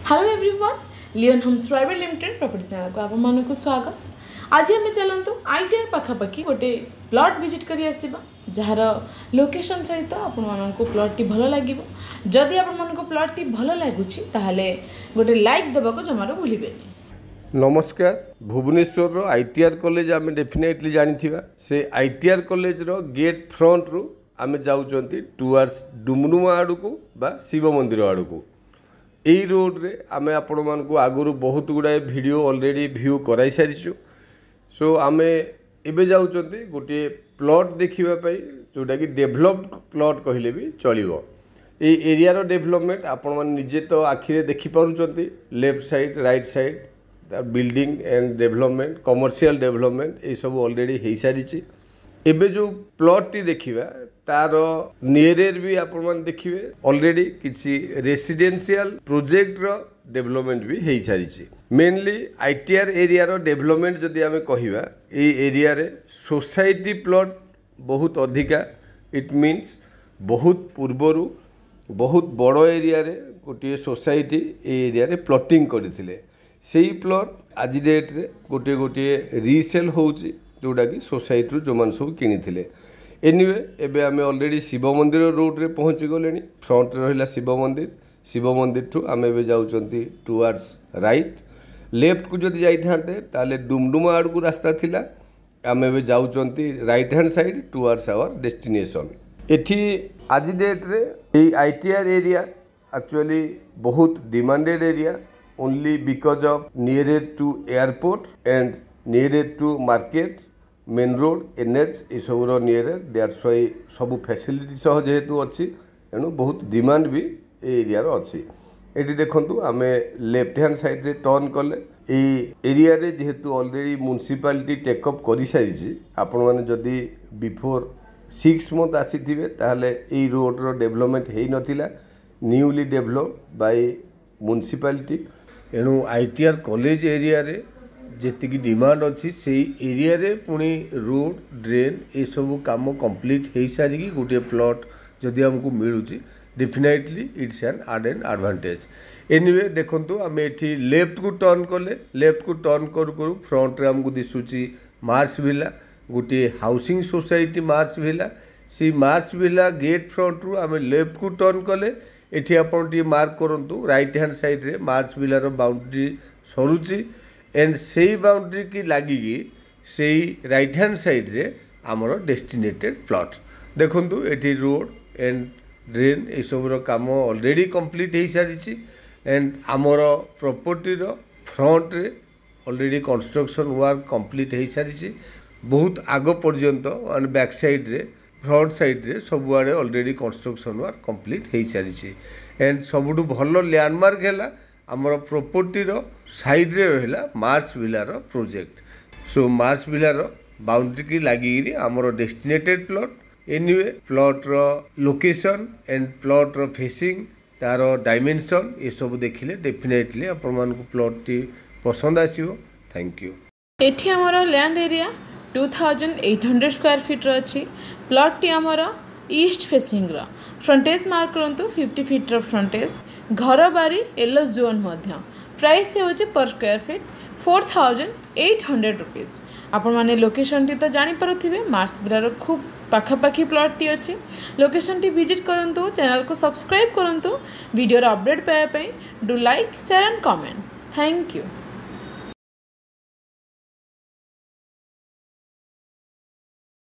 Hello everyone, Leon Homes private limited property channel को आपको स्वागत। आज आम चलतु आईटीआर पाखापाखि गोटे प्लॉट विजिट करी आसिबा जार लोकेशन सहित आपको प्लॉट टी भल लगे। जदि आपको प्लॉट टी भल लगुच ताहले गोटे लाइक देवाक जमार भूलें। नमस्कार। भुवनेश्वर आईटीआर कॉलेज आम डेफिनेटली जानी से आईटीआर कॉलेज रो गेट फ्रंट रु आम जाऊँच टुवर्ड्स डुमडुमा आड़ को बा शिव मंदिर आड़ को। यही रोड रे आमे आपण मानकु आगुरु बहुत गुड़ाए वीडियो ऑलरेडी व्यू कराई सारिछु। सो आमे एबे जाउचंती गोटे प्लॉट देखिबा पई जोटा कि डेवलप्ड प्लॉट कहले भी चलिबो। ए एरिया रो डेवलपमेंट आपण मान निजे तो आखिरे देखि पारुचंती। Left side right side building and development commercial development ए सब ऑलरेडी हेई सारिछि। एबे जो प्लॉट टी देखिबा तार नियरेर भी आपण मान देखिबे ऑलरेडी किछि रेसिडेंशियल प्रोजेक्ट रो डेवलपमेंट भी हेई सारिछि। मेनली आईटीआर एरिया रो डेवलपमेंट जदि आमे कहिबा ए एरिया रे सोसाइटी प्लॉट बहुत अधिका। इट मीन्स बहुत पूर्वरु बहुत बड़ एरिया रे गोटे सोसाइटी ए एरिया रे प्लॉटिंग करथिले। सेही प्लॉट आज डेट रे गोटे गोटे रीसेल होउछि जोटा कि सोसाइटी जो मान सब किनी। एनीवे एबे आमे ऑलरेडी शिव मंदिर रोड रे पहुँची गले। फ्रंट रहिला शिव मंदिर ठू आमे एबे जाउचंती टुवर्ड्स राइट। लेफ्ट को जदि जाइथांते ताले डुमडुमा आड़ को रास्ता थिला। आमे एबे जाउचंती right hand side towards our destination. एठी आज डेट रे ए आईटीआर एरिया एक्चुअली बहुत demanded area only because of near to airport and near to market main road NH ये सब नियर दैट्स वाई सब फैसिलिटी सह जेहेतु अच्छी एणु बहुत डिमांड भी ए एरिया अच्छी। ये देखु आम लेफ्ट हैंड साइड रे टर्न कले एरिया रे जेहेतु ऑलरेडी म्युनिसिपालिटी टेकअप कर सारी। आपण मैंने जदि बिफोर 6 मंथ आसी ताहले ए रोड रो डेवलपमेंट हेई नथिला। Newly developed by municipality. एणु आईटीआर कॉलेज एरिया रे जेतिकी डिमांड अच्छी से एरिया रे पुणी रोड ड्रेन ये सब काम कंप्लीट हो सारी गोटे प्लॉट जदि हमको मिलूँ definitely it's an advantage. Anyway देखंतु आम एठी लेफ्ट को टर्न कले लेफ्ट को टर्न करू करू फ्रंट रे हमको दिसुची मार्स विला गोटे हाउसिंग सोसाइटी मार्स विला। सी मार्स विला गेट फ्रंट रु आम लेफ्ट को टर्न कले एठी आपण टी मार्क करंतु राइट हैंड साइड रे मार्स विला रो बाउंड्री सरुची एंड से बाउंड्री की लगिकी से राइट हैंड साइड रे आमर डेस्टिनेटेड प्लॉट देखंतु एठी रोड एंड ड्रेन ये सब काम ऑलरेडी कंप्लीट हो सारी। एंड आमर प्रॉपर्टी रो फ्रंट रे ऑलरेडी कंस्ट्रक्शन वर्क कंप्लीट हो सारी। बहुत आग पर्यंत एंड बैक साइड रे फ्रंट साइड रे सब आड़े ऑलरेडी कंस्ट्रक्शन वर्क कंप्लीट हो सारी। एंड सबुठु भल लैंडमार्क है आमर प्रॉपर्टी रो साइड रे रहला मार्स विला रो प्रोजेक्ट। सो मार्स विला रो बाउंड्री की लगी आमर डेस्टिनेटेड प्लॉट। एनीवे प्लॉट रो लोकेशन एंड प्लॉट रो फेसिंग तार डायमेंशन ये सब देखिले डेफिनेटली आपण मानकु प्लॉट टी पसंद आसीबो। Thank you. एठी आमर लैंड एरिया 2800 स्क्वायर फीट रो अछि। प्लॉट टी आमर ईस्ट फेसिंग रो फ्रंटेज मार्क करंतु 50 फीट रो फ्रंटेज। घर बारी येलो जोन मध्य। प्राइस होचे पर स्क्वायर फीट 4800 रुपीज। आपण माने लोकेशन टी तो जानी पारुथिबे मार्स विला खूब पाखापाखि प्लॉट टी अच्छी। लोकेशन टी विजिट करंतु चैनल को सब्सक्राइब करंतु वीडियो अपडेट पाए do like share and comment. Thank you.